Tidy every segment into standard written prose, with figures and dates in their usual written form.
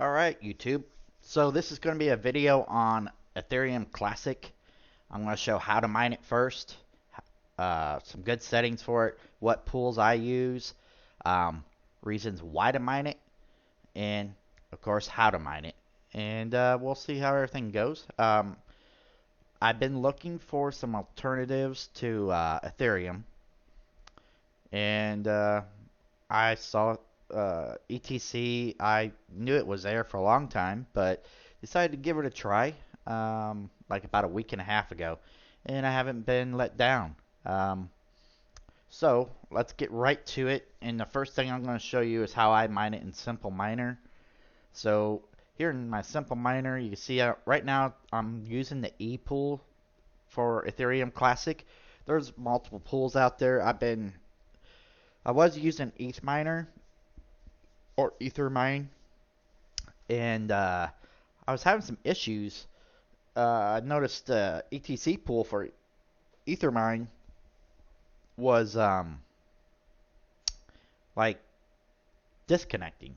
Alright, YouTube. So this is going to be a video on Ethereum Classic. I'm going to show how to mine it first, some good settings for it, what pools I use, reasons why to mine it, and of course how to mine it. And we'll see how everything goes. I've been looking for some alternatives to Ethereum, and I saw ETC. I knew it was there for a long time, but decided to give it a try like about a week and a half ago, and I haven't been let down. So let's get right to it. And the first thing I'm going to show you is how I mine it in Simple Miner. So here in my Simple Miner, you can see right now I'm using the Epool for Ethereum Classic. There's multiple pools out there. I was using Ethermine or Ethermine, and I was having some issues. I noticed the ETC pool for Ethermine was like disconnecting.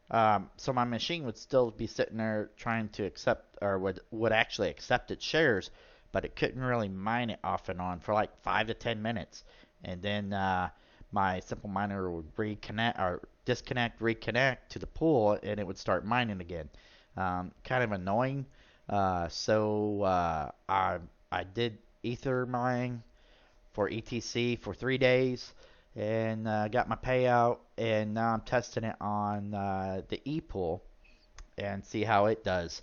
So my machine would still be sitting there trying to accept, or would actually accept its shares, but it couldn't really mine it off and on for like 5 to 10 minutes. And then my Simple Miner would reconnect or disconnect, reconnect to the pool, and it would start mining again. Kind of annoying. I did Ethermine for ETC for 3 days and got my payout, and now I'm testing it on the Epool and see how it does.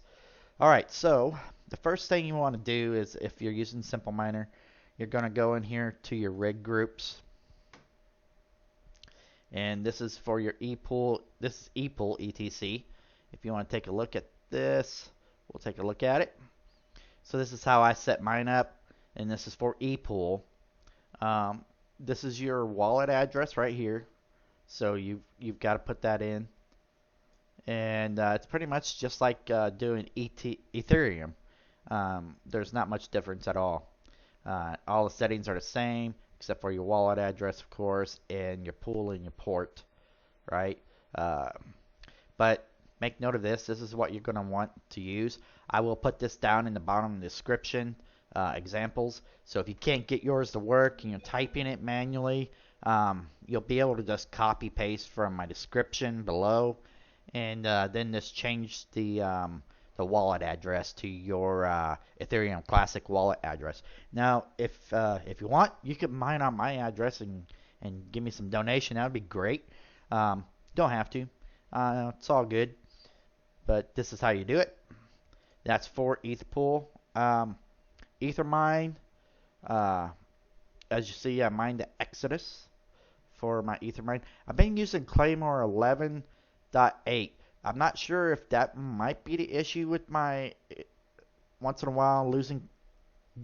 Alright, so the first thing you want to do is, if you're using Simple Miner, you're going to go in here to your rig groups, and this is for your Epool. This is Epool ETC. If you want to take a look at this, we'll take a look at it. So this is how I set mine up, and this is for Epool. This is your wallet address right here, so you've got to put that in, and it's pretty much just like doing Ethereum. There's not much difference at all. All the settings are the same except for your wallet address, of course, and your pool and your port, right? But make note of this. This is what you're going to want to use. I will put this down in the bottom of the description, examples. So if you can't get yours to work and you're typing it manually, you'll be able to just copy paste from my description below, and then just change the wallet address to your Ethereum Classic wallet address. Now, if you want, you can mine on my address and give me some donation. That would be great. Don't have to. It's all good. But this is how you do it. That's for Etherpool. Ethermine. As you see, I mined the Exodus for my Ethermine. I've been using Claymore 11.8. I'm not sure if that might be the issue with my once in a while losing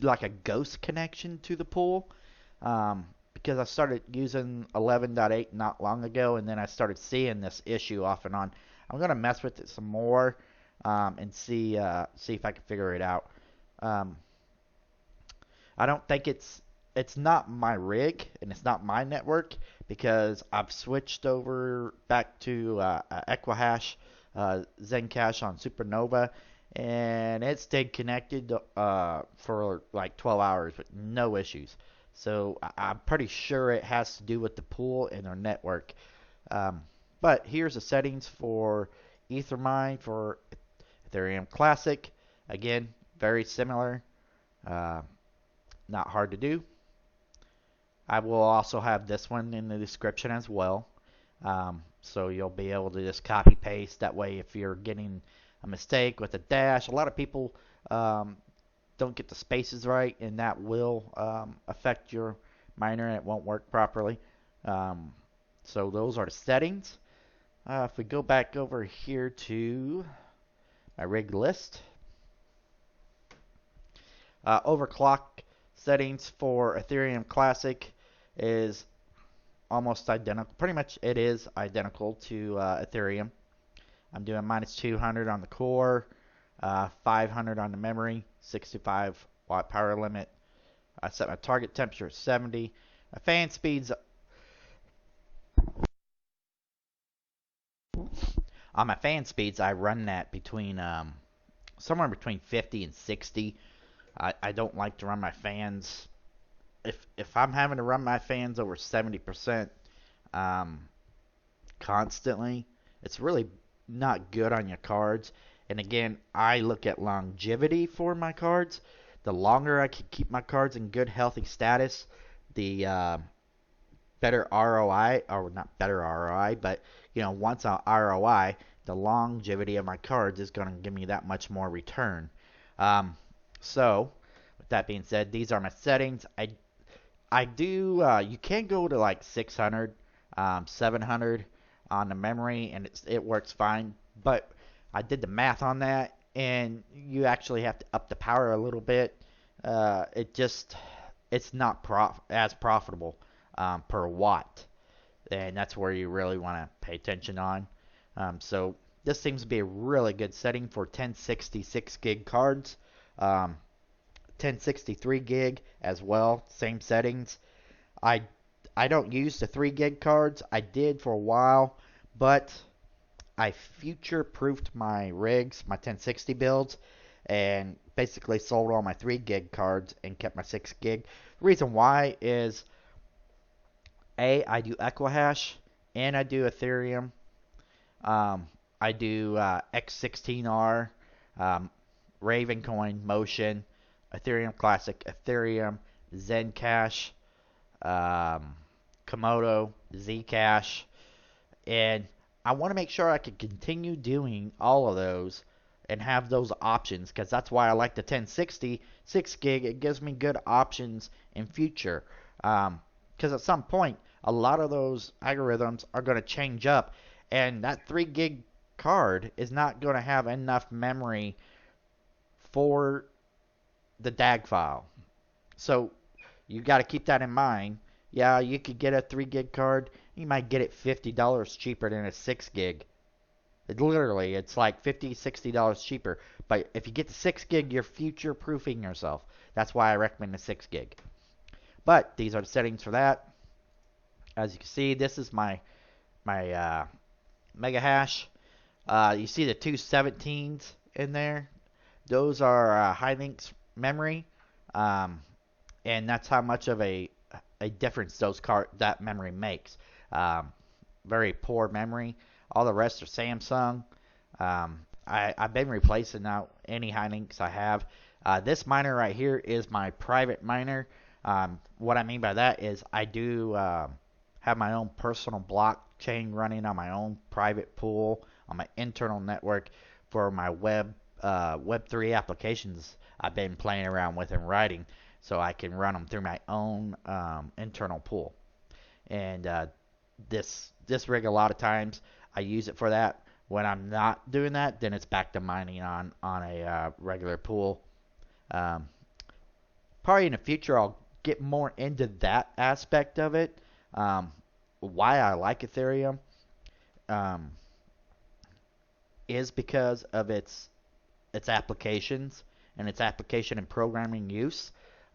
like a ghost connection to the pool, because I started using 11.8 not long ago, and then I started seeing this issue off and on. I'm gonna mess with it some more and see if I can figure it out. I don't think it's not my rig and it's not my network, because I've switched over back to Equihash Zencash on Supernova, and it stayed connected for like 12 hours with no issues. So I'm pretty sure it has to do with the pool and their network. But here's the settings for Ethermine for Ethereum Classic. Again, very similar. Not hard to do. I will also have this one in the description as well. So you'll be able to just copy paste. That way, if you're getting a mistake with a dash, a lot of people don't get the spaces right, and that will affect your miner and it won't work properly. So those are the settings. If we go back over here to my rig list, overclock settings for Ethereum Classic is almost identical. Pretty much it is identical to Ethereum. I'm doing minus 200 on the core, 500 on the memory, 65 watt power limit. I set my target temperature at 70. My fan speeds On my fan speeds, I run that between somewhere between 50 and 60. I don't like to run my fans. If I'm having to run my fans over 70% constantly, it's really not good on your cards. And again, I look at longevity for my cards. The longer I can keep my cards in good, healthy status, the better ROI, or not better ROI, but once on ROI, the longevity of my cards is going to give me that much more return. So, with that being said, these are my settings. I do. You can go to like 600, 700 on the memory, and it works fine. But I did the math on that, and you actually have to up the power a little bit. It's not as profitable per watt, and that's where you really want to pay attention on. So this seems to be a really good setting for 1066 gig cards. 1063 gig as well, same settings. I don't use the 3 gig cards. I did for a while, but I future-proofed my rigs, my 1060 builds, and basically sold all my 3 gig cards and kept my 6 gig. The reason why is I do Equihash and I do Ethereum. I do X16R, Ravencoin, Motion, Ethereum Classic, Ethereum, Zencash, Komodo, Zcash, and I want to make sure I can continue doing all of those and have those options, because that's why I like the 1060 6 gig. It gives me good options in future, because at some point a lot of those algorithms are going to change up, and that 3 gig card is not going to have enough memory for the DAG file. So you got to keep that in mind. Yeah, you could get a 3 gig card. You might get it $50 cheaper than a 6 gig. It's like $50, $60 cheaper. But if you get the 6 gig, you're future proofing yourself. That's why I recommend the 6 gig. But these are the settings for that. As you can see, this is my mega hash. You see the 217s in there. Those are high links memory, and that's how much of a difference that memory makes. Very poor memory. All the rest are Samsung. I've been replacing out any high links I have. This miner right here is my private miner. What I mean by that is I do have my own personal blockchain running on my own private pool on my internal network for my Web3 applications I've been playing around with and writing, so I can run them through my own internal pool. And this rig, a lot of times I use it for that. When I'm not doing that, then it's back to mining on a regular pool. Probably in the future I'll get more into that aspect of it. Why I like Ethereum is because of its applications and its application and programming use.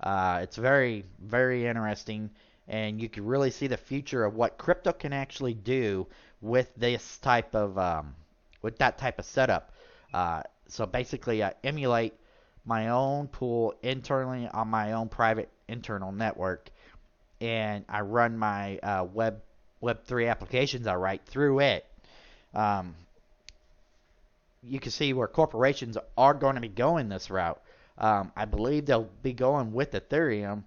It's very, very interesting, and you can really see the future of what crypto can actually do with this type of with that type of setup. So basically, I emulate my own pool internally on my own private internal network, and I run my Web3 applications I write through it. You can see where corporations are going to be going this route. I believe they'll be going with Ethereum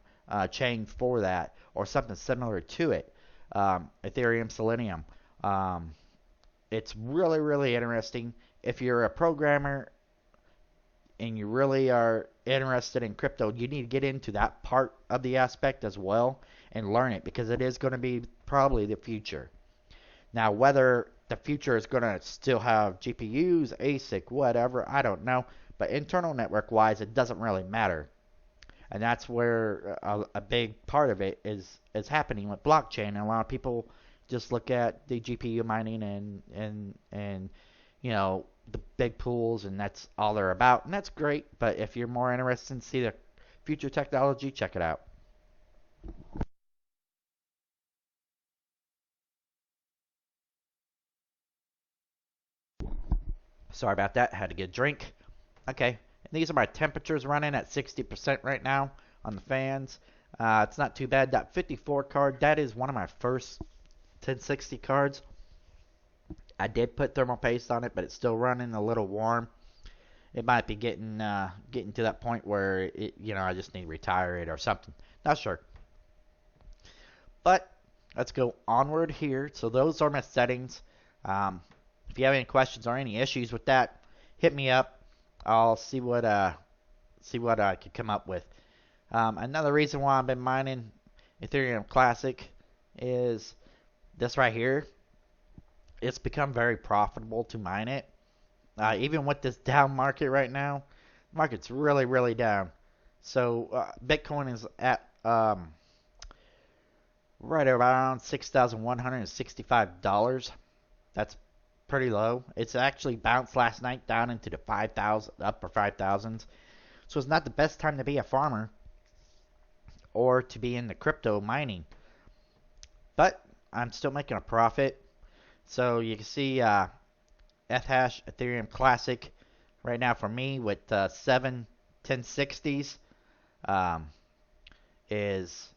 chain for that, or something similar to it. Ethereum, Selenium. It's really, really interesting. If you're a programmer and you really are interested in crypto, you need to get into that part of the aspect as well and learn it, because it is going to be probably the future. Now, whether the future is going to still have GPUs, ASIC, whatever, I don't know. But internal network wise, it doesn't really matter. And that's where a big part of it is happening with blockchain. And a lot of people just look at the GPU mining and the big pools, and that's all they're about. And that's great. But if you're more interested in see the future technology, check it out. Sorry about that. Had to get a drink. Okay. And these are my temperatures running at 60% right now on the fans. It's not too bad. That 54 card, that is one of my first 1060 cards. I did put thermal paste on it, but it's still running a little warm. It might be getting to that point where I just need to retire it or something. Not sure. But let's go onward here. So those are my settings. If you have any questions or any issues with that, hit me up. I'll see what I could come up with. Another reason why I've been mining Ethereum Classic is this right here. It's become very profitable to mine it. Even with this down market right now, the market's really down. So Bitcoin is at right around $6,165. That's pretty low. It's actually bounced last night down into the 5,000, upper 5,000s. So it's not the best time to be a farmer or to be in the crypto mining. But I'm still making a profit. So you can see Ethash Ethereum Classic right now for me with 7 1060s is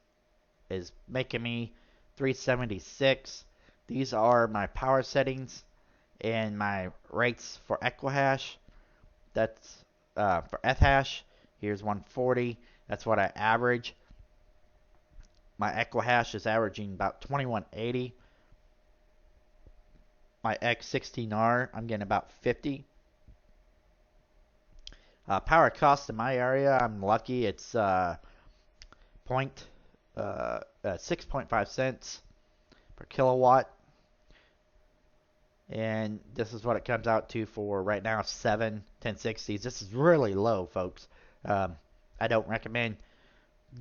making me 376. These are my power settings and my rates for Equihash. That's for Ethash. Here's 140. That's what I average. My Equihash is averaging about 2180. My X16R, I'm getting about 50. Power cost in my area, I'm lucky. It's 6.5 cents per kilowatt. And this is what it comes out to for right now, 7 1060s. This is really low, folks. I don't recommend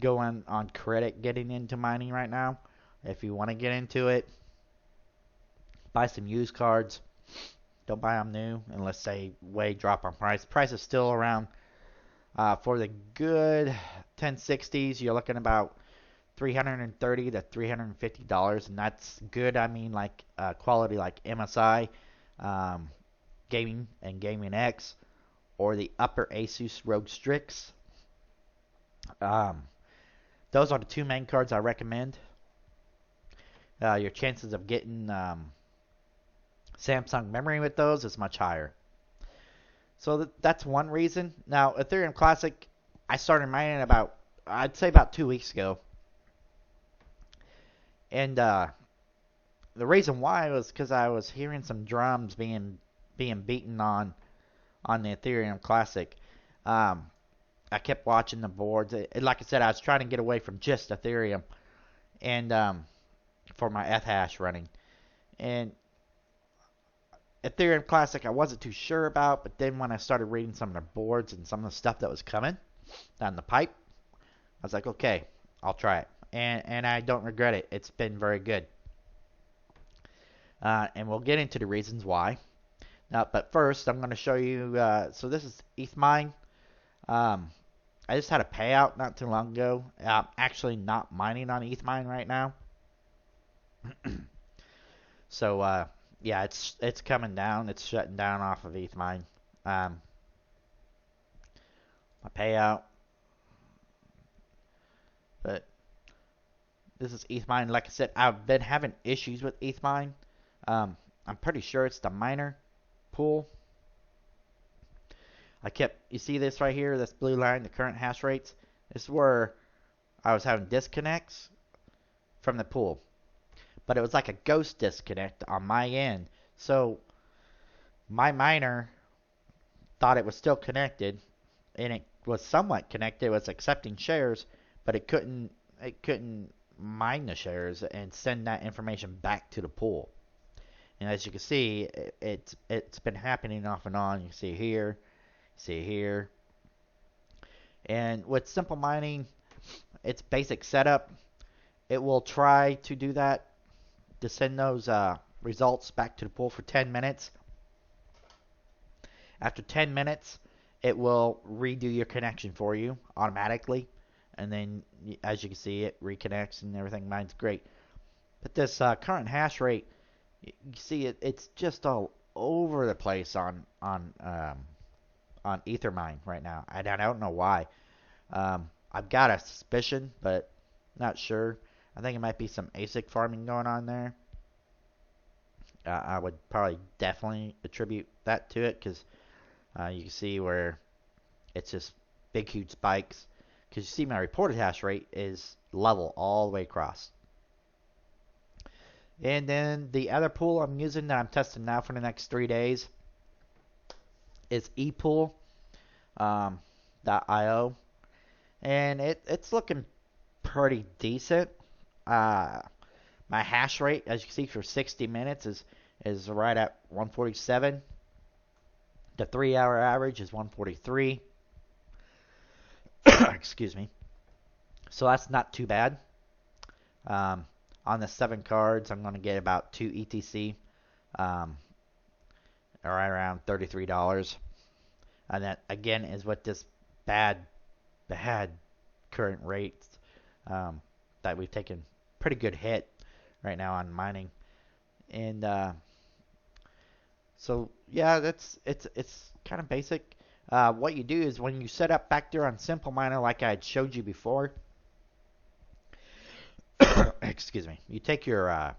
going on credit getting into mining right now. If you want to get into it, buy some used cards. Don't buy them new unless they way drop on price. Price is still around, for the good 1060s, you're looking about $330 to $350, and that's good. I mean, like quality like MSI, Gaming and Gaming X, or the upper Asus ROG Strix. Those are the two main cards I recommend. Your chances of getting Samsung memory with those is much higher. So that's one reason. Now, Ethereum Classic, I started mining I'd say about 2 weeks ago. And the reason why was because I was hearing some drums being beaten on the Ethereum Classic. I kept watching the boards. Like I said, I was trying to get away from just Ethereum and for my Ethash running. And Ethereum Classic I wasn't too sure about, but then when I started reading some of the boards and some of the stuff that was coming down the pipe, I was like, okay, I'll try it. And I don't regret it. It's been very good. And we'll get into the reasons why. Now, but first, I'm going to show you. So this is Ethermine. I just had a payout not too long ago. I'm actually not mining on Ethermine right now. So yeah, it's coming down. It's shutting down off of Ethermine. My payout. But this is Ethermine. Like I said, I've been having issues with Ethermine. I'm pretty sure it's the miner pool. You see this right here, this blue line, the current hash rates? This is where I was having disconnects from the pool. But it was like a ghost disconnect on my end. So my miner thought it was still connected, and it was somewhat connected. It was accepting shares, but it couldn't mine the shares and send that information back to the pool. And as you can see, it's been happening off and on. You can see here. And with simple mining, its basic setup, it will try to do that, to send those results back to the pool for 10 minutes. After 10 minutes, it will redo your connection for you automatically. And then, as you can see, it reconnects and everything. Mine's great. But this current hash rate, you see it's just all over the place on Ethermine right now. I don't know why. I've got a suspicion, but not sure. I think it might be some ASIC farming going on there. I would probably definitely attribute that to it because you can see where it's just big, huge spikes. Because you see my reported hash rate is level all the way across. And then the other pool I'm using that I'm testing now for the next 3 days is Epool. .io, and it's looking pretty decent. My hash rate, as you can see, for 60 minutes is right at 147. The 3-hour average is 143. Excuse me. So that's not too bad. On the 7 cards, I'm going to get about 2 ETC, right around $33. And that, again, is what this bad current rates that we've taken pretty good hit right now on mining. And so yeah, it's kind of basic. What you do is when you set up back there on Simple Miner, like I had showed you before, excuse me, you take your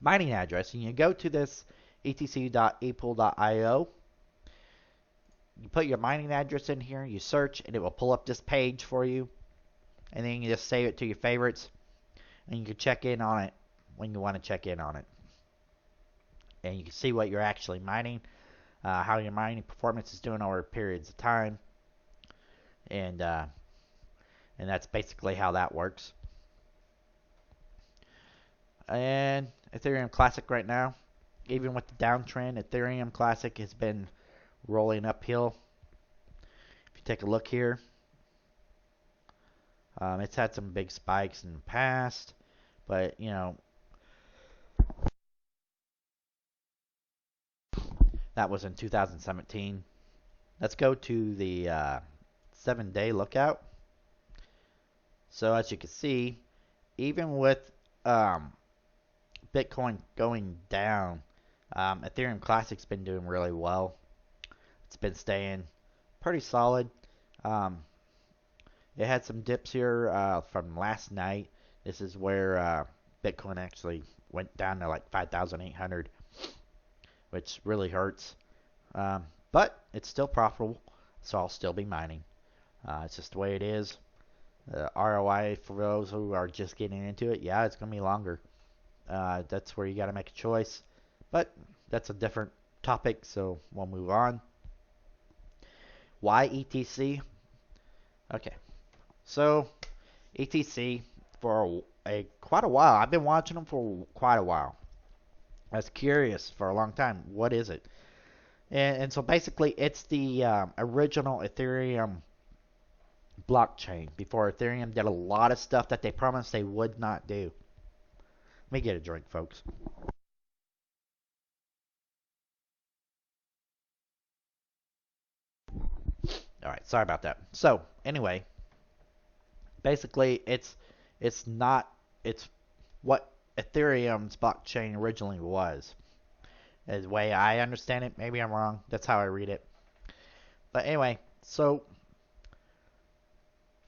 mining address and you go to this etc.epool.io. You put your mining address in here, you search, and it will pull up this page for you. And then you just save it to your favorites, and you can check in on it when you want to check in on it. And you can see what you're actually mining, how your mining performance is doing over periods of time, and that's basically how that works. And Ethereum Classic right now, even with the downtrend, Ethereum Classic has been rolling uphill. If you take a look here, it's had some big spikes in the past, but you know, that was in 2017. Let's go to the 7-day lookout. So as you can see, even with Bitcoin going down, Ethereum Classic's been doing really well. It's been staying pretty solid. It had some dips here from last night. This is where Bitcoin actually went down to like 5,800, which really hurts. But it's still profitable, so I'll still be mining. It's just the way it is. ROI for those who are just getting into it, yeah, it's going to be longer. That's where you got to make a choice. But that's a different topic, so we'll move on. Why ETC? Okay, so ETC for quite a while. I've been watching them for quite a while. I was curious for a long time. What is it? And so basically, it's the original Ethereum blockchain before Ethereum did a lot of stuff that they promised they would not do. Let me get a drink, folks. All right, sorry about that. So anyway, basically, it's what Ethereum's blockchain originally was. Is the way I understand it. Maybe I'm wrong. That's how I read it. But anyway, so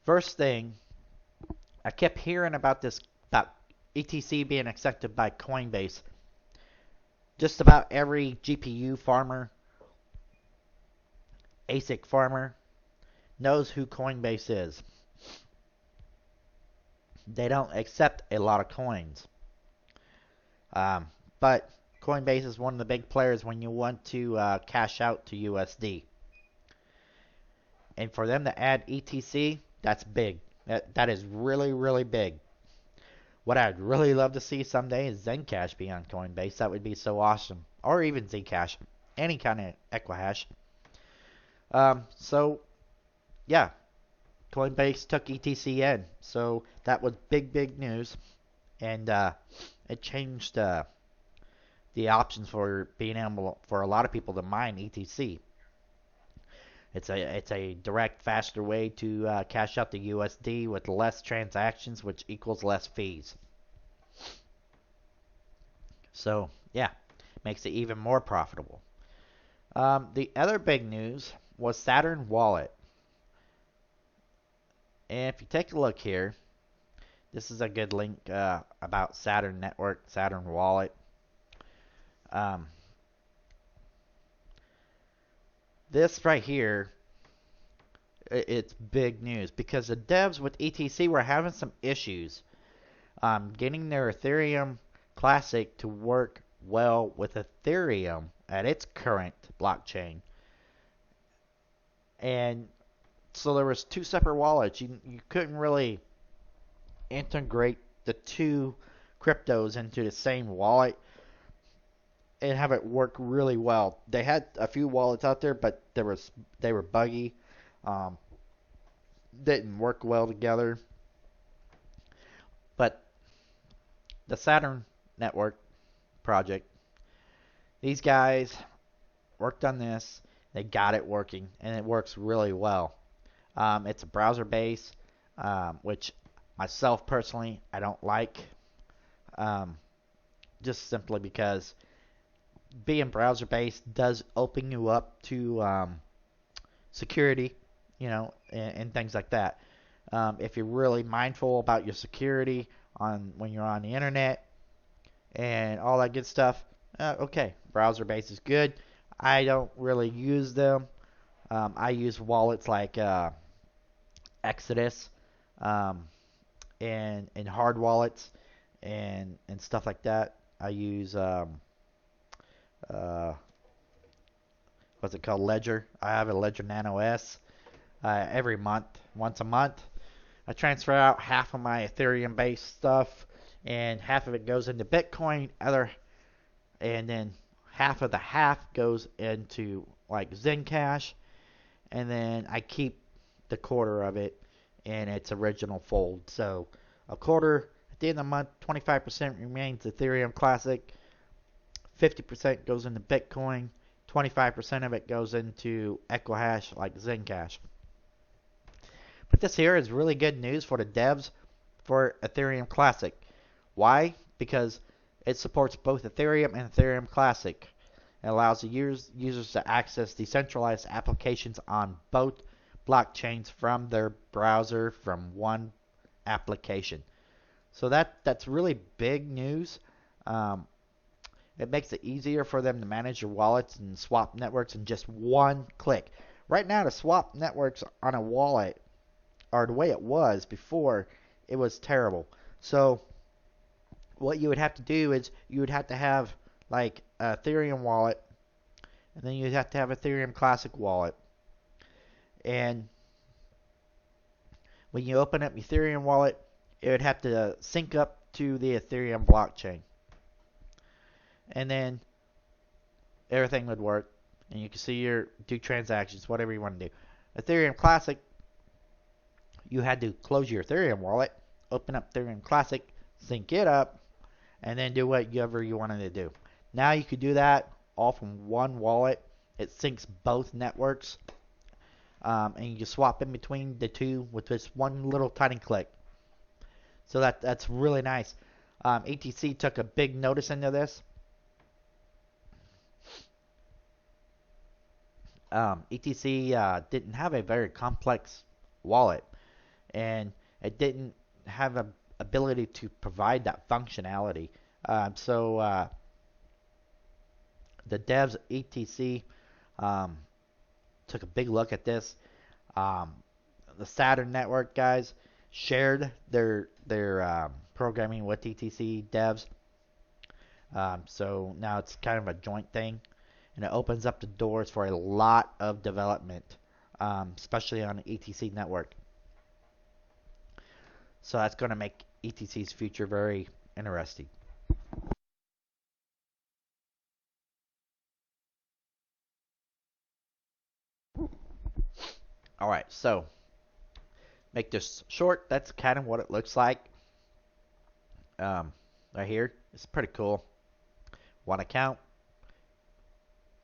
first thing, I kept hearing about ETC being accepted by Coinbase. Just about every GPU farmer, ASIC farmer, knows who Coinbase is. They don't accept a lot of coins. But Coinbase is one of the big players when you want to cash out to USD. And for them to add ETC, that's big. That is really, really big. What I'd really love to see someday is Zencash be on Coinbase. That would be so awesome. Or even Zcash. Any kind of Equihash. So, yeah. Coinbase took ETC in. So, that was big, big news. And it changed the options for being able for a lot of people to mine ETC. It's a direct, faster way to cash out the USD with less transactions, which equals less fees. So, yeah, makes it even more profitable. The other big news was Saturn Wallet. And if you take a look here, this is a good link about Saturn Network, Saturn Wallet. Um, this right here, it's big news because the devs with ETC were having some issues getting their Ethereum Classic to work well with Ethereum at its current blockchain. And so there was two separate wallets. You couldn't really integrate the two cryptos into the same wallet and have it work really well. They had a few wallets out there, but they were buggy. Um, didn't work well together. But the Saturn Network project, these guys worked on this. They got it working, and it works really well. It's a browser base, which myself personally I don't like, just simply because being browser based does open you up to security, and things like that. If you're really mindful about your security on when you're on the internet and all that good stuff, okay, browser based is good. I don't really use them. I use wallets like Exodus, and hard wallets and stuff like that. I use uh, what's it called, Ledger. I have a Ledger Nano S. Every month, once a month, I transfer out half of my Ethereum based stuff, and half of it goes into Bitcoin, and then half goes into like Zencash, and then I keep the quarter of it in its original fold. So a quarter at the end of the month, 25% remains Ethereum Classic, 50% goes into Bitcoin, 25% of it goes into Equihash like Zencash. But this here is really good news for the devs for Ethereum Classic. Why? Because it supports both Ethereum and Ethereum Classic. It allows the users to access decentralized applications on both blockchains from their browser from one application. So that's really big news. It makes it easier for them to manage your wallets and swap networks in just one click. Right now, to swap networks on a wallet, or the way it was before, it was terrible. So what you would have to do is you would have to have like a Ethereum wallet, and then you'd have to have Ethereum Classic wallet. And when you open up Ethereum wallet, it would have to sync up to the Ethereum blockchain. And then everything would work, and you can see do transactions, whatever you want to do. Ethereum Classic, you had to close your Ethereum wallet, open up Ethereum Classic, sync it up, and then do whatever you wanted to do. Now you could do that all from one wallet. It syncs both networks, and you just swap in between the two with just one little tiny click. So that's really nice. ETC took a big notice into this. ETC didn't have a very complex wallet, and it didn't have a ability to provide that functionality. So the devs ETC took a big look at this. The Saturn Network guys shared their programming with ETC devs. So now it's kind of a joint thing, and it opens up the doors for a lot of development, especially on the ETC network. So that's going to make ETC's future very interesting. Alright, so make this short. That's kind of what it looks like. Right here. It's pretty cool. One account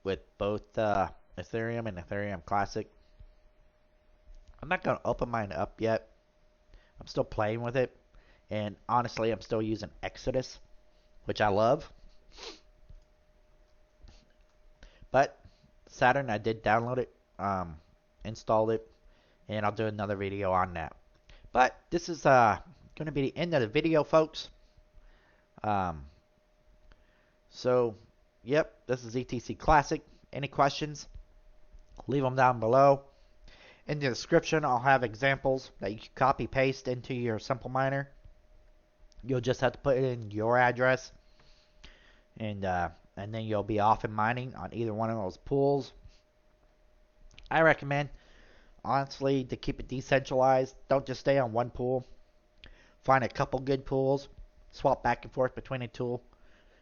with both Ethereum and Ethereum Classic. I'm not going to open mine up yet. I'm still playing with it. And honestly, I'm still using Exodus, which I love. But Saturn, I did download it, installed it, and I'll do another video on that. But this is going to be the end of the video, folks. Um, so, yep, this is ETC Classic. Any questions? Leave them down below. In the description, I'll have examples that you can copy paste into your simple miner. You'll just have to put in your address, and then you'll be off and mining on either one of those pools. I recommend, honestly, to keep it decentralized. Don't just stay on one pool. Find a couple good pools. Swap back and forth between the two.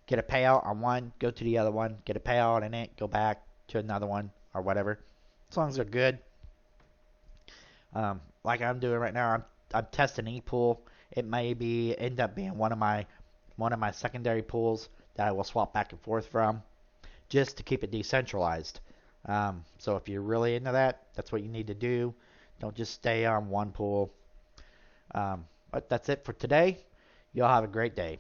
Get a payout on one, go to the other one. Get a payout in it, go back to another one, or whatever. As long as they're good. Like I'm doing right now, I'm testing Epool. It may end up being one of my secondary pools that I will swap back and forth from, just to keep it decentralized. So if you're really into that, that's what you need to do. Don't just stay on one pool. But that's it for today. Y'all have a great day.